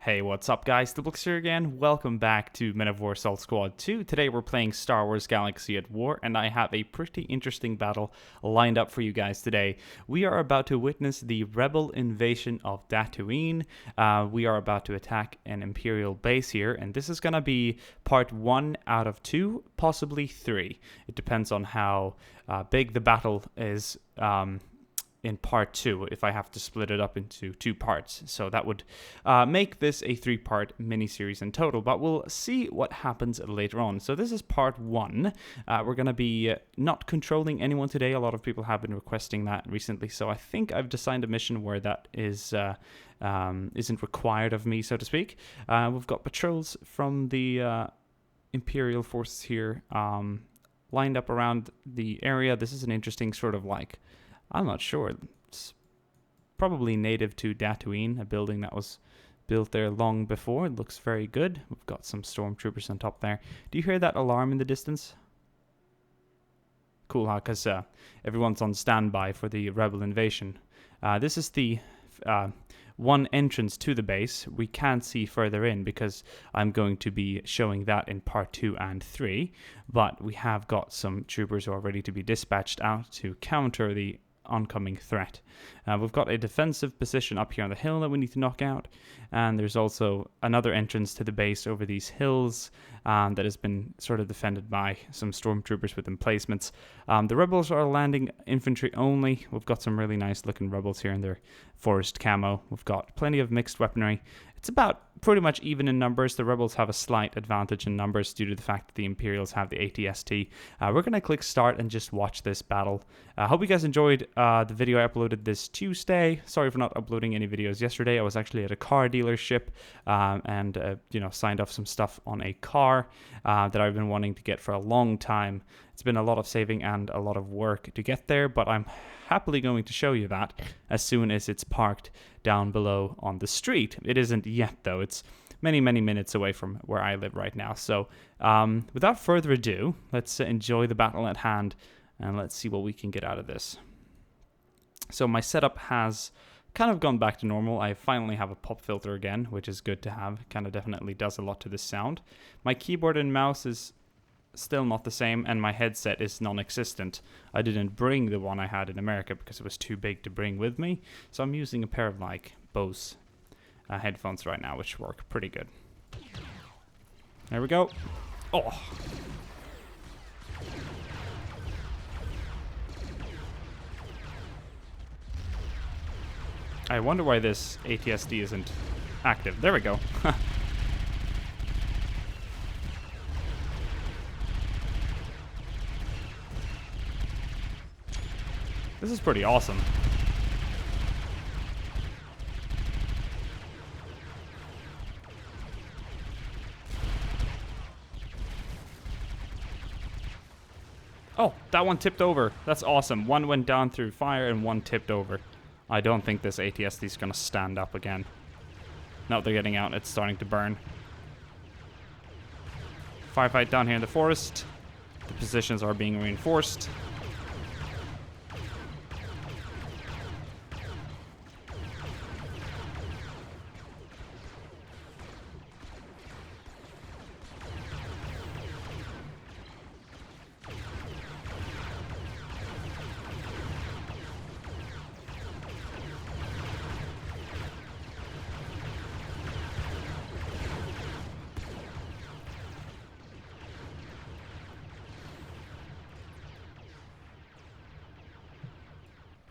Hey, what's up guys, DiplexHeated here again. Welcome back to Men of War Assault Squad 2. Today we're playing Star Wars Galaxy at War, and I have a pretty interesting battle lined up for you guys today. We are about to witness the rebel invasion of Dantooine. We are about to attack an Imperial base here, and this is going to be part 1 out of 2, possibly 3. It depends on how big the battle is in part 2, if I have to split it up into 2 parts. So that would make this a 3-part miniseries in total, but we'll see what happens later on. So this is part 1. We're going to be not controlling anyone today. A lot of people have been requesting that recently, so I think I've designed a mission where that is isn't required of me, so to speak. We've got patrols from the Imperial forces here lined up around the area. This is an interesting sort of like, I'm not sure. It's probably native to Dantooine, a building that was built there long before. It looks very good. We've got some stormtroopers on top there. Do you hear that alarm in the distance? Cool, huh? Because everyone's on standby for the rebel invasion. This is the one entrance to the base. We can't see further in because I'm going to be showing that in part 2 and 3. But we have got some troopers who are ready to be dispatched out to counter the oncoming threat. We've got a defensive position up here on the hill that we need to knock out, and there's also another entrance to the base over these hills that has been sort of defended by some stormtroopers with emplacements. The rebels are landing infantry only. We've got some really nice looking rebels here in their forest camo. We've got plenty of mixed weaponry. It's about pretty much even in numbers. The rebels have a slight advantage in numbers due to the fact that the Imperials have the ATST. We're going to click start and just watch this battle. I hope you guys enjoyed the video I uploaded this Tuesday. Sorry for not uploading any videos yesterday. I was actually at a car dealership and signed off some stuff on a car that I've been wanting to get for a long time. It's been a lot of saving and a lot of work to get there, but I'm happily going to show you that as soon as it's parked down below on the street. It isn't yet, though. It's many, many minutes away from where I live right now. So without further ado, let's enjoy the battle at hand, and let's see what we can get out of this. So my setup has kind of gone back to normal. I finally have a pop filter again, which is good to have. Kind of definitely does a lot to this sound. My keyboard and mouse is still not the same, and my headset is non-existent. I didn't bring the one I had in America because it was too big to bring with me, so I'm using a pair of like Bose headphones right now, which work pretty good. There we go. Oh, I wonder why this ATSD isn't active. There we go. This is pretty awesome. Oh, that one tipped over. That's awesome. One went down through fire and one tipped over. I don't think this ATSD is going to stand up again. No, they're getting out. It's starting to burn. Firefight down here in the forest. The positions are being reinforced.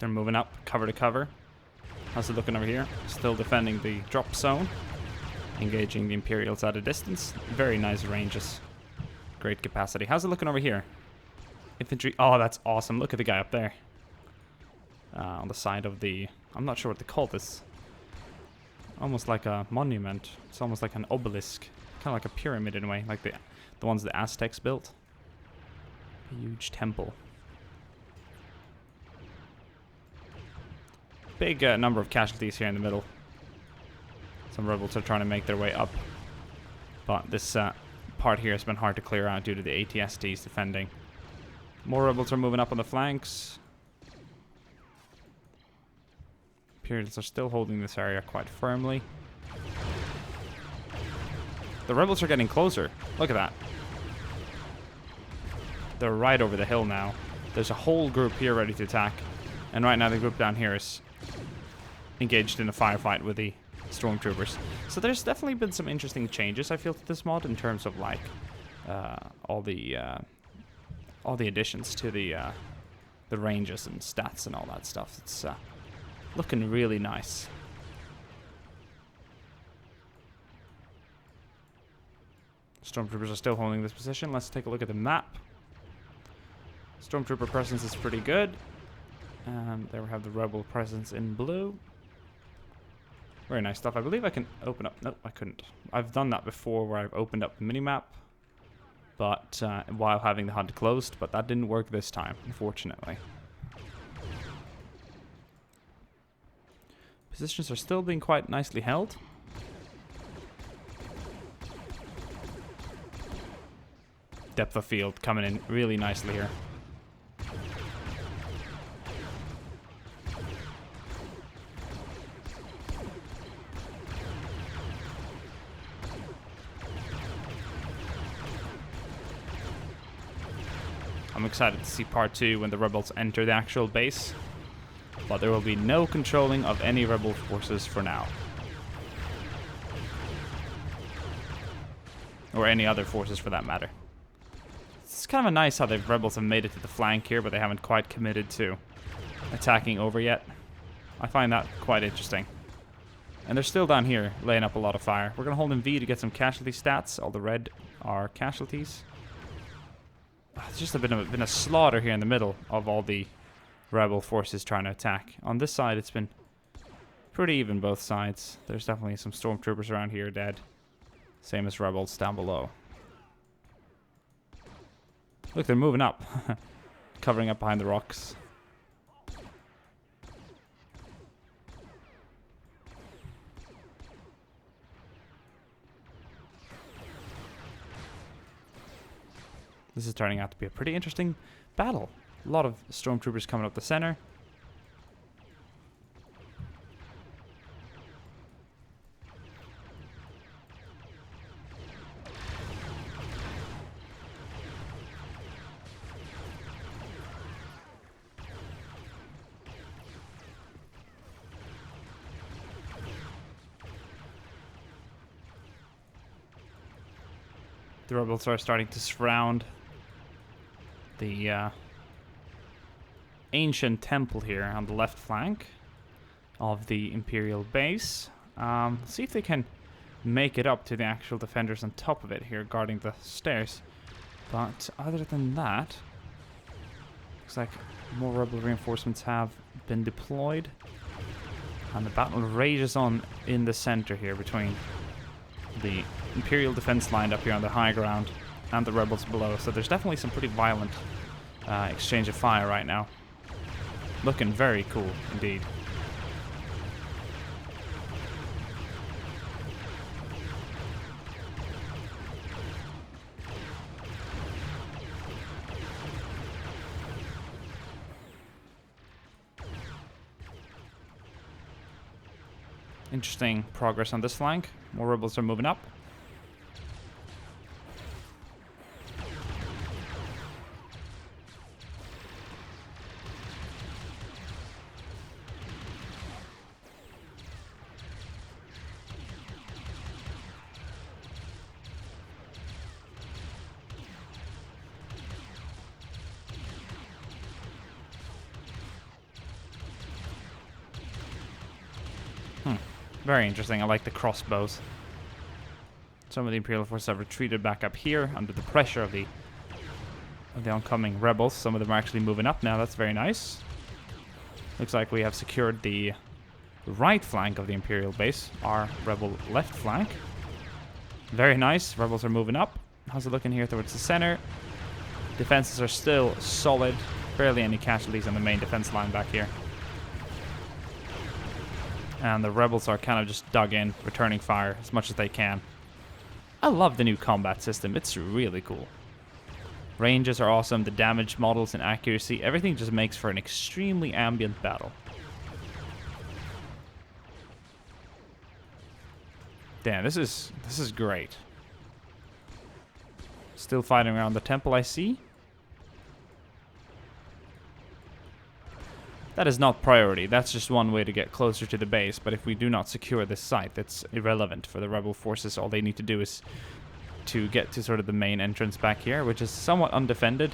They're moving up, cover to cover. How's it looking over here? Still defending the drop zone. Engaging the Imperials at a distance. Very nice ranges. Great capacity. How's it looking over here? Infantry. Oh, that's awesome. Look at the guy up there. On the side of the... I'm not sure what to call this. Almost like a monument. It's almost like an obelisk. Kind of like a pyramid in a way. Like the ones the Aztecs built. A huge temple. Big number of casualties here in the middle. Some rebels are trying to make their way up. But this part here has been hard to clear out due to the ATSTs defending. More rebels are moving up on the flanks. Imperials are still holding this area quite firmly. The rebels are getting closer. Look at that. They're right over the hill now. There's a whole group here ready to attack. And right now the group down here is engaged in a firefight with the stormtroopers. So there's definitely been some interesting changes, I feel, to this mod in terms of like all the additions to the ranges and stats and all that stuff. It's looking really nice. Stormtroopers are still holding this position. Let's take a look at the map. Stormtrooper presence is pretty good. And there we have the rebel presence in blue. Very nice stuff. I believe I can open up... Nope, I couldn't. I've done that before where I've opened up the minimap, but while having the HUD closed, but that didn't work this time, unfortunately. Positions are still being quite nicely held. Depth of field coming in really nicely here. I'm excited to see part 2 when the rebels enter the actual base, but there will be no controlling of any rebel forces for now. Or any other forces for that matter. It's kind of nice how the rebels have made it to the flank here, but they haven't quite committed to attacking over yet. I find that quite interesting. And they're still down here, laying up a lot of fire. We're going to hold in V to get some casualty stats. All the red are casualties. It's just been a slaughter here in the middle of all the rebel forces trying to attack. On this side, it's been pretty even both sides. There's definitely some stormtroopers around here dead. Same as rebels down below. Look, they're moving up. Covering up behind the rocks. This is turning out to be a pretty interesting battle. A lot of stormtroopers coming up the center. The rebels are starting to surround the ancient temple here on the left flank of the Imperial base. See if they can make it up to the actual defenders on top of it here guarding the stairs. But other than that, looks like more rebel reinforcements have been deployed. And the battle rages on in the center here between the Imperial defense line up here on the high ground and the rebels below. So there's definitely some pretty violent exchange of fire right now. Looking very cool indeed. Interesting progress on this flank. More rebels are moving up. Very interesting. I like the crossbows. Some of the Imperial forces have retreated back up here under the pressure of the oncoming rebels. Some of them are actually moving up now. That's very nice. Looks like we have secured the right flank of the Imperial base. Our rebel left flank. Very nice. Rebels are moving up. How's it looking here towards the center? Defenses are still solid. Barely any casualties on the main defense line back here. And the rebels are kind of just dug in, returning fire as much as they can. I love the new combat system. It's really cool. Ranges are awesome. The damage models and accuracy, everything just makes for an extremely ambient battle. Damn, this is great. Still fighting around the temple, I see. That is not priority. That's just one way to get closer to the base. But if we do not secure this site, that's irrelevant for the rebel forces. All they need to do is to get to sort of the main entrance back here, which is somewhat undefended,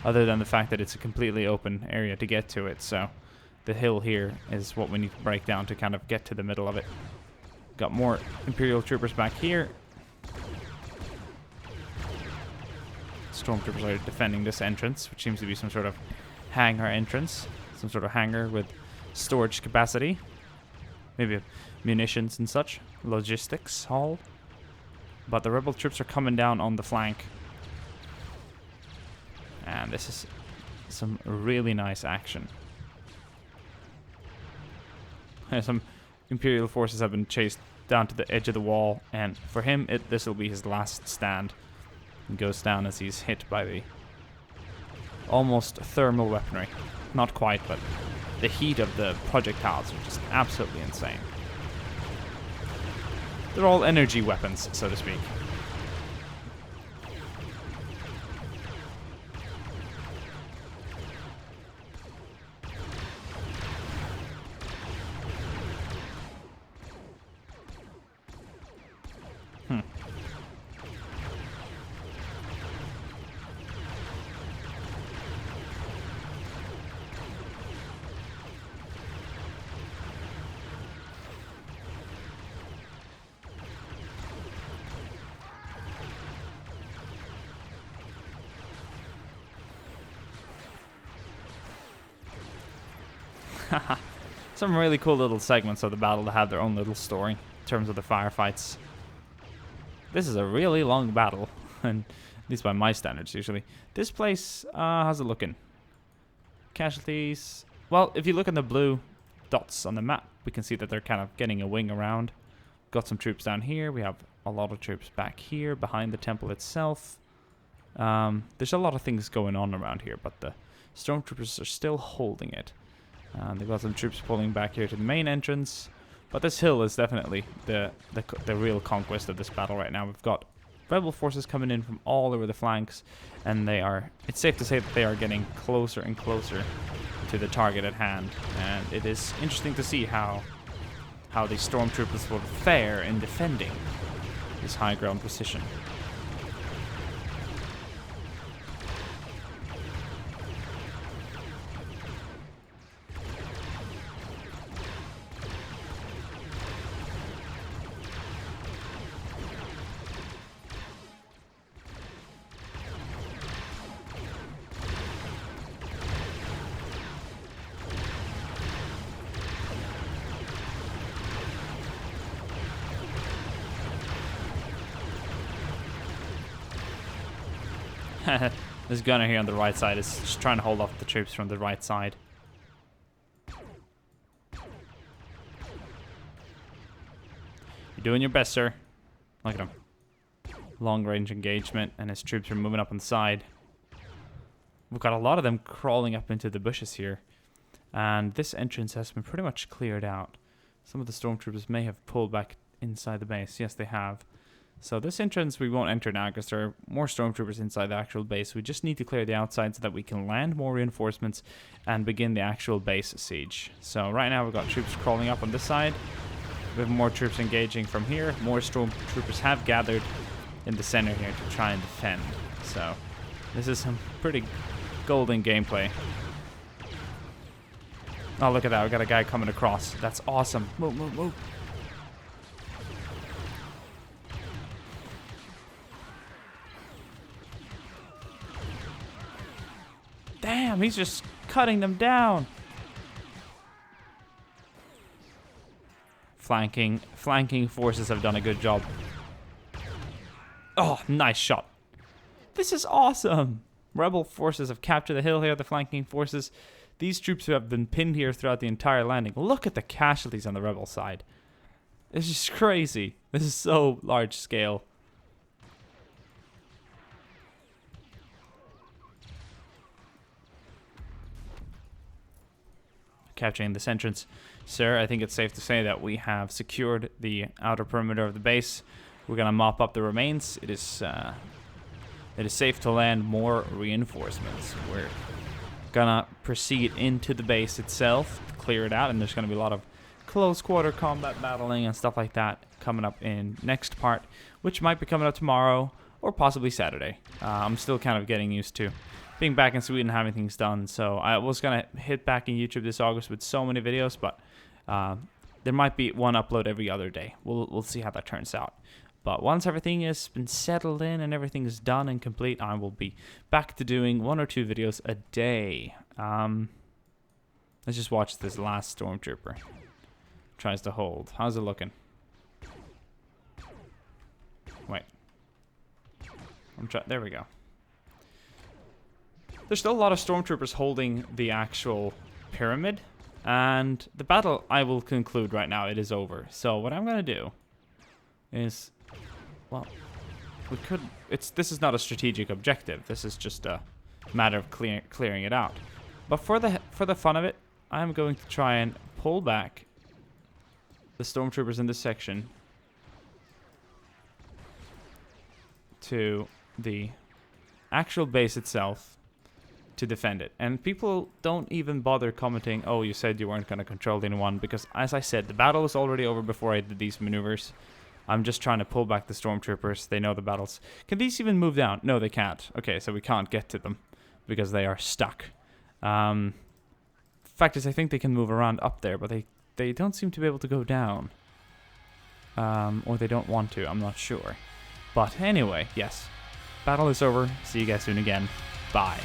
other than the fact that it's a completely open area to get to it. So the hill here is what we need to break down to kind of get to the middle of it. Got more Imperial troopers back here. Stormtroopers are defending this entrance, which seems to be some sort of hangar entrance. Some sort of hangar with storage capacity. Maybe munitions and such. Logistics hall. But the rebel troops are coming down on the flank. And this is some really nice action. Some Imperial forces have been chased down to the edge of the wall. And for him, this will be his last stand. He goes down as he's hit by the almost thermal weaponry. Not quite, but the heat of the projectiles are just absolutely insane. They're all energy weapons, so to speak. Some really cool little segments of the battle that have their own little story in terms of the firefights. This is a really long battle, and at least by my standards usually. This place, how's it looking? Casualties. Well, if you look at the blue dots on the map, we can see that they're kind of getting a wing around. Got some troops down here. We have a lot of troops back here behind the temple itself. There's a lot of things going on around here, but the stormtroopers are still holding it. They've got some troops pulling back here to the main entrance. But this hill is definitely the real conquest of this battle right now. We've got rebel forces coming in from all over the flanks. And it's safe to say that they are getting closer and closer to the target at hand. And it is interesting to see how these stormtroopers will fare in defending this high ground position. This gunner here on the right side is just trying to hold off the troops from the right side. You're doing your best, sir. Look at him. Long range engagement, and his troops are moving up on the side. We've got a lot of them crawling up into the bushes here. And this entrance has been pretty much cleared out. Some of the stormtroopers may have pulled back inside the base. Yes, they have. So this entrance we won't enter now because there are more stormtroopers inside the actual base. We just need to clear the outside so that we can land more reinforcements and begin the actual base siege. So right now we've got troops crawling up on this side. We have more troops engaging from here. More stormtroopers have gathered in the center here to try and defend. So this is some pretty golden gameplay. Oh, look at that. We got a guy coming across. That's awesome. Move, move, move. Damn, he's just cutting them down. Flanking forces have done a good job. Oh, nice shot. This is awesome. Rebel forces have captured the hill here, the flanking forces. These troops who have been pinned here throughout the entire landing. Look at the casualties on the rebel side. It's just crazy. This is so large scale. Capturing this entrance. Sir, I think it's safe to say that we have secured the outer perimeter of the base. We're going to mop up the remains. It is it is safe to land more reinforcements. We're gonna proceed into the base itself, clear it out, and there's gonna be a lot of close quarter combat battling and stuff like that coming up in next part, which might be coming up tomorrow or possibly Saturday. I'm still kind of getting used to being back in Sweden and having things done, so I was gonna hit back in YouTube this August with so many videos, but there might be one upload every other day. We'll see how that turns out. But once everything has been settled in and everything is done and complete, I will be back to doing 1 or 2 videos a day. Let's just watch this last stormtrooper. Tries to hold. How's it looking? Wait. There we go. There's still a lot of stormtroopers holding the actual pyramid. And the battle, I will conclude right now. It is over. So what I'm going to do is... Well, we could... This is not a strategic objective. This is just a matter of clearing it out. But for the fun of it, I'm going to try and pull back the stormtroopers in this section to the actual base itself to defend it. And people don't even bother commenting, oh, you said you weren't going to control anyone, because as I said, the battle was already over before I did these maneuvers. I'm just trying to pull back the stormtroopers. They know the battles. Can these even move down? No, they can't. Okay, so we can't get to them because they are stuck. Fact is, I think they can move around up there, but they don't seem to be able to go down. Or they don't want to, I'm not sure. But anyway, yes. Battle is over. See you guys soon again. Bye.